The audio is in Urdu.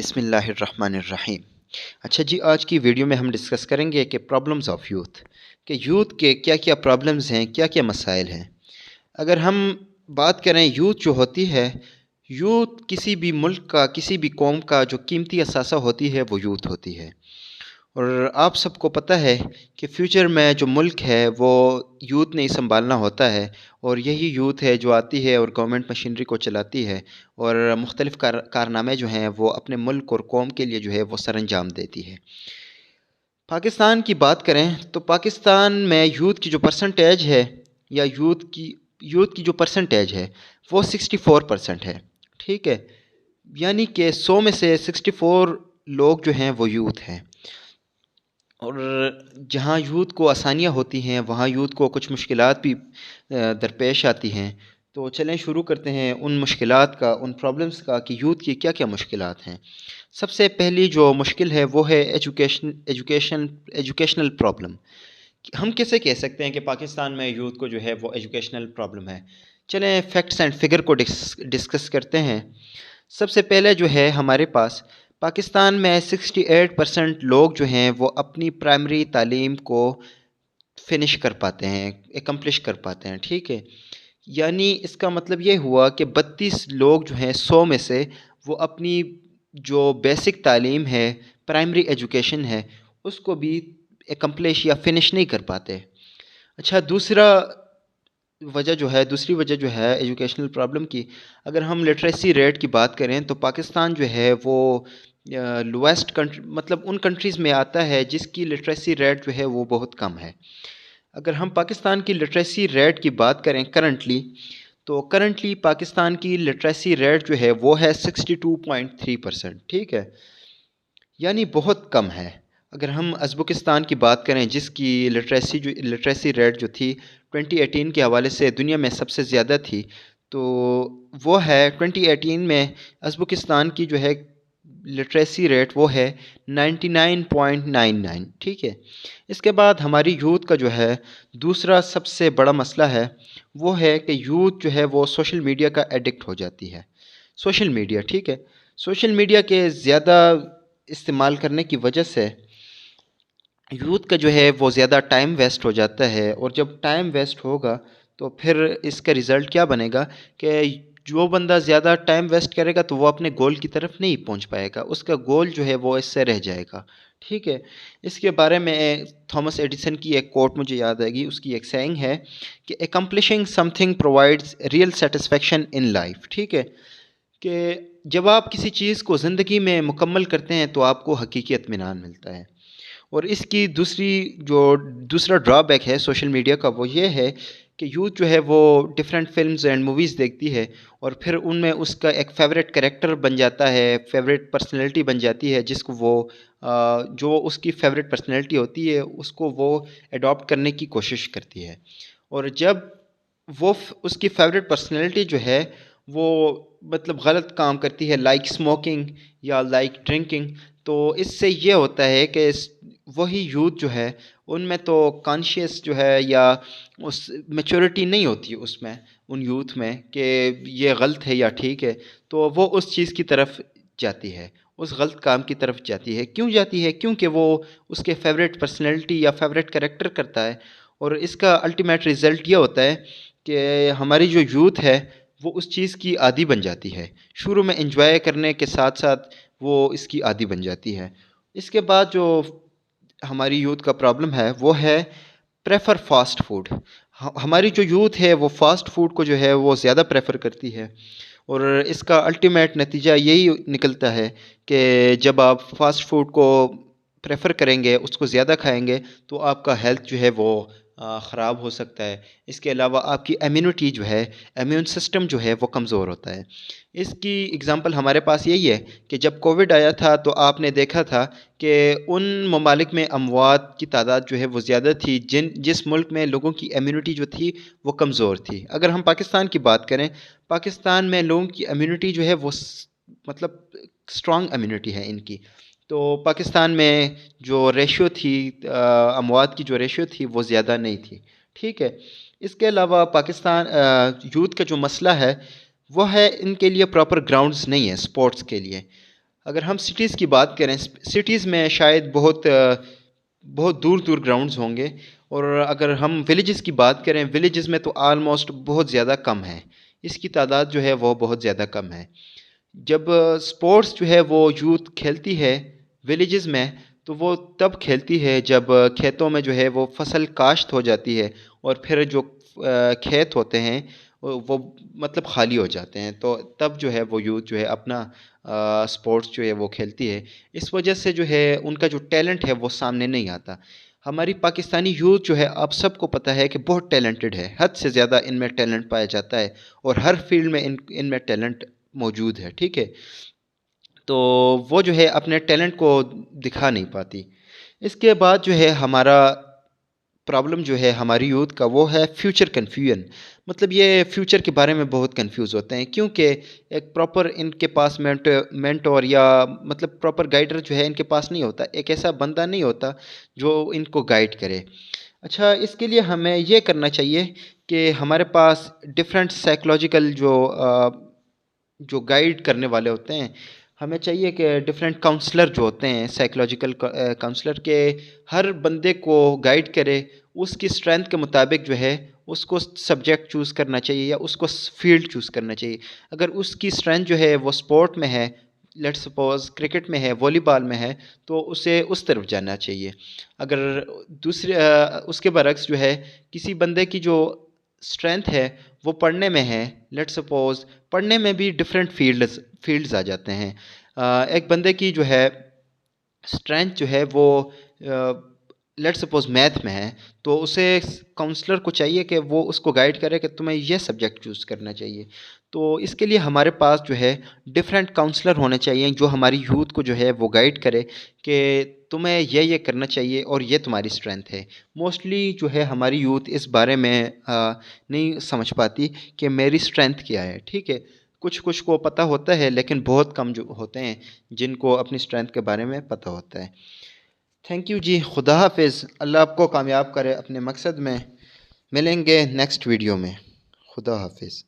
بسم اللہ الرحمن الرحیم۔ اچھا جی، آج کی ویڈیو میں ہم ڈسکس کریں گے کہ پرابلمز آف یوتھ، کہ یوتھ کے کیا کیا پرابلمز ہیں، کیا کیا مسائل ہیں۔ اگر ہم بات کریں یوتھ جو ہوتی ہے، یوتھ کسی بھی ملک کا، کسی بھی قوم کا جو قیمتی اثاثہ ہوتی ہے وہ یوتھ ہوتی ہے۔ اور آپ سب کو پتہ ہے کہ فیوچر میں جو ملک ہے وہ یوتھ نے ہی سنبھالنا ہوتا ہے، اور یہی یوتھ ہے جو آتی ہے اور گورنمنٹ مشینری کو چلاتی ہے، اور مختلف کارنامے جو ہیں وہ اپنے ملک اور قوم کے لیے جو ہے وہ سر انجام دیتی ہے۔ پاکستان کی بات کریں تو پاکستان میں یوتھ کی جو پرسنٹیج ہے، یا یوتھ کی جو پرسنٹیج ہے وہ 64% ہے، ٹھیک ہے۔ یعنی کہ 100 میں سے 64 لوگ جو ہیں وہ یوتھ ہیں۔ اور جہاں یوتھ کو آسانیاں ہوتی ہیں وہاں یوتھ کو کچھ مشکلات بھی درپیش آتی ہیں۔ تو چلیں شروع کرتے ہیں ان مشکلات کا، ان پرابلمس کا کہ یوتھ کی کیا کیا مشکلات ہیں۔ سب سے پہلی جو مشکل ہے وہ ہے ایجوکیشنل پرابلم۔ ہم کیسے کہہ سکتے ہیں کہ پاکستان میں یوتھ کو جو ہے وہ ایجوکیشنل پرابلم ہے؟ چلیں فیکٹس اینڈ فگر کو ڈسکس کرتے ہیں۔ سب سے پہلے جو ہے ہمارے پاس پاکستان میں 68% لوگ جو ہیں وہ اپنی پرائمری تعلیم کو فنش کر پاتے ہیں، اکمپلش کر پاتے ہیں، ٹھیک ہے۔ یعنی اس کا مطلب یہ ہوا کہ 32 لوگ جو ہیں 100 میں سے وہ اپنی جو بیسک تعلیم ہے، پرائمری ایجوکیشن ہے، اس کو بھی اکمپلش یا فنش نہیں کر پاتے۔ اچھا، دوسری وجہ جو ہے ایجوکیشنل پرابلم کی، اگر ہم لٹریسی ریٹ کی بات کریں تو پاکستان جو ہے وہ لویسٹ کنٹری، مطلب ان کنٹریز میں آتا ہے جس کی لٹریسی ریٹ جو ہے وہ بہت کم ہے۔ اگر ہم پاکستان کی لٹریسی ریٹ کی بات کریں کرنٹلی پاکستان کی لٹریسی ریٹ جو ہے وہ ہے 62.3%، ٹھیک ہے، یعنی بہت کم ہے۔ اگر ہم ازبکستان کی بات کریں جس کی لٹریسی ریٹ جو تھی 2018 کے حوالے سے دنیا میں سب سے زیادہ تھی، تو وہ ہے 2018 میں ازبکستان کی جو ہے لٹریسی ریٹ وہ ہے 99.99، ٹھیک ہے۔ اس کے بعد ہماری یوتھ کا جو ہے دوسرا سب سے بڑا مسئلہ ہے وہ ہے کہ یوتھ جو ہے وہ سوشل میڈیا کا ایڈکٹ ہو جاتی ہے۔ سوشل میڈیا، ٹھیک ہے، سوشل میڈیا کے زیادہ استعمال کرنے کی وجہ سے یوتھ کا جو ہے وہ زیادہ ٹائم ویسٹ ہو جاتا ہے، اور جب ٹائم ویسٹ ہوگا تو پھر اس کا رزلٹ کیا بنے گا کہ جو بندہ زیادہ ٹائم ویسٹ کرے گا تو وہ اپنے گول کی طرف نہیں پہنچ پائے گا، اس کا گول جو ہے وہ اس سے رہ جائے گا، ٹھیک ہے۔ اس کے بارے میں تھامس ایڈیسن کی ایک کوٹ مجھے یاد آئے گی، اس کی ایک سینگ ہے کہ accomplishing some thing provides real satisfaction in life, ٹھیک ہے، کہ جب آپ کسی چیز کو زندگی میں مکمل کرتے ہیں تو آپ کو حقیقی اطمینان ملتا ہے۔ اور اس کی دوسرا ڈرا بیک ہے سوشل میڈیا کا، وہ یہ ہے کہ یوتھ جو ہے وہ ڈفرینٹ فلمز اینڈ موویز دیکھتی ہے، اور پھر ان میں اس کا ایک فیوریٹ کریکٹر بن جاتا ہے، فیوریٹ پرسنالٹی بن جاتی ہے، جس کو وہ جو اس کی فیوریٹ پرسنالٹی ہوتی ہے اس کو وہ اڈاپٹ کرنے کی کوشش کرتی ہے۔ اور جب وہ اس کی فیوریٹ پرسنالٹی جو ہے وہ مطلب غلط کام کرتی ہے، لائک اسموکنگ یا لائک ڈرنکنگ، تو اس سے یہ ہوتا ہے کہ وہی یوتھ جو ہے ان میں تو کانشیس جو ہے یا اس میچورٹی نہیں ہوتی اس میں، ان یوتھ میں، کہ یہ غلط ہے یا ٹھیک ہے، تو وہ اس چیز کی طرف جاتی ہے، اس غلط کام کی طرف جاتی ہے۔ کیوں جاتی ہے؟ کیونکہ وہ اس کے فیوریٹ پرسنالٹی یا فیوریٹ کریکٹر کرتا ہے، اور اس کا الٹیمیٹ رزلٹ یہ ہوتا ہے کہ ہماری جو یوتھ ہے وہ اس چیز کی عادی بن جاتی ہے، شروع میں انجوائے کرنے کے ساتھ ساتھ وہ اس کی عادی بن جاتی ہے۔ اس کے بعد جو ہماری یوتھ کا پرابلم ہے وہ ہے پریفر فاسٹ فوڈ۔ ہماری جو یوتھ ہے وہ فاسٹ فوڈ کو جو ہے وہ زیادہ پریفر کرتی ہے، اور اس کا الٹیمیٹ نتیجہ یہی نکلتا ہے کہ جب آپ فاسٹ فوڈ کو پریفر کریں گے، اس کو زیادہ کھائیں گے، تو آپ کا ہیلتھ جو ہے وہ خراب ہو سکتا ہے۔ اس کے علاوہ آپ کی امیونٹی جو ہے، امیون سسٹم جو ہے وہ کمزور ہوتا ہے۔ اس کی اگزامپل ہمارے پاس یہی ہے کہ جب کووڈ آیا تھا تو آپ نے دیکھا تھا کہ ان ممالک میں اموات کی تعداد جو ہے وہ زیادہ تھی جس ملک میں لوگوں کی امیونٹی جو تھی وہ کمزور تھی۔ اگر ہم پاکستان کی بات کریں، پاکستان میں لوگوں کی امیونٹی جو ہے وہ مطلب اسٹرانگ امیونٹی ہے ان کی، تو پاکستان میں جو ریشیو تھی اموات کی جو ریشیو تھی وہ زیادہ نہیں تھی، ٹھیک ہے۔ اس کے علاوہ پاکستان یوتھ کا جو مسئلہ ہے وہ ہے ان کے لیے پراپر گراؤنڈز نہیں ہے سپورٹس کے لیے۔ اگر ہم سٹیز کی بات کریں، سٹیز میں شاید بہت دور دور گراؤنڈز ہوں گے، اور اگر ہم ولیجز کی بات کریں، ولیجز میں تو آلموسٹ بہت زیادہ کم ہے، اس کی تعداد جو ہے وہ بہت زیادہ کم ہے۔ جب سپورٹس جو ہے وہ یوتھ کھیلتی ہے ولیجز میں، تو وہ تب کھیلتی ہے جب کھیتوں میں جو ہے وہ فصل کاشت ہو جاتی ہے، اور پھر جو کھیت ہوتے ہیں وہ مطلب خالی ہو جاتے ہیں، تو تب جو ہے وہ یوتھ جو ہے اپنا سپورٹس جو ہے وہ کھیلتی ہے۔ اس وجہ سے جو ہے ان کا جو ٹیلنٹ ہے وہ سامنے نہیں آتا۔ ہماری پاکستانی یوتھ جو ہے آپ سب کو پتہ ہے کہ بہت ٹیلنٹڈ ہے، حد سے زیادہ ان میں ٹیلنٹ پایا جاتا ہے، اور ہر فیلڈ میں ان میں ٹیلنٹ موجود ہے، ٹھیک ہے؟ تو وہ جو ہے اپنے ٹیلنٹ کو دکھا نہیں پاتی۔ اس کے بعد جو ہے ہمارا پرابلم جو ہے ہماری یوتھ کا، وہ ہے فیوچر کنفیوژن۔ مطلب یہ فیوچر کے بارے میں بہت کنفیوز ہوتے ہیں، کیونکہ ایک پراپر ان کے پاس مینٹور یا مطلب پراپر گائیڈر جو ہے ان کے پاس نہیں ہوتا، ایک ایسا بندہ نہیں ہوتا جو ان کو گائیڈ کرے۔ اچھا، اس کے لیے ہمیں یہ کرنا چاہیے کہ ہمارے پاس ڈفرینٹ سائیکلوجیکل جو گائیڈ کرنے والے ہوتے ہیں، ہمیں چاہیے کہ ڈفرینٹ کاؤنسلر جو ہوتے ہیں، سائیکلوجیکل کاؤنسلر کے ہر بندے کو گائیڈ کرے، اس کی اسٹرینتھ کے مطابق جو ہے اس کو سبجیکٹ چوز کرنا چاہیے یا اس کو فیلڈ چوز کرنا چاہیے۔ اگر اس کی اسٹرینتھ جو ہے وہ سپورٹ میں ہے، لیٹ سپوز کرکٹ میں ہے، والی بال میں ہے، تو اسے اس طرف جانا چاہیے۔ اگر دوسرے اس کے برعکس جو ہے کسی بندے کی جو اسٹرینتھ ہے وہ پڑھنے میں ہے، لیٹ سپوز پڑھنے میں بھی ڈفرینٹ فیلڈز آ جاتے ہیں۔ ایک بندے کی جو ہے اسٹرینتھ جو ہے وہ لیٹ سپوز میتھ میں ہے، تو اسے کاؤنسلر کو چاہیے کہ وہ اس کو گائیڈ کرے کہ تمہیں یہ سبجیکٹ چوز کرنا چاہیے۔ تو اس کے لیے ہمارے پاس جو ہے ڈفرینٹ کاؤنسلر ہونے چاہیے جو ہماری یوتھ کو جو ہے وہ گائیڈ کرے کہ تمہیں یہ کرنا چاہیے اور یہ تمہاری اسٹرینتھ ہے۔ موسٹلی جو ہے ہماری یوتھ اس بارے میں نہیں سمجھ پاتی کہ میری اسٹرینتھ کیا ہے، ٹھیک ہے؟ کچھ کو پتہ ہوتا ہے، لیکن بہت کم جو ہوتے ہیں جن کو اپنی اسٹرینتھ کے بارے میں پتہ ہوتا ہے۔ تھینک یو جی، خدا حافظ، اللہ آپ کو کامیاب کرے اپنے مقصد میں۔ ملیں گے نیکسٹ ویڈیو میں، خدا حافظ۔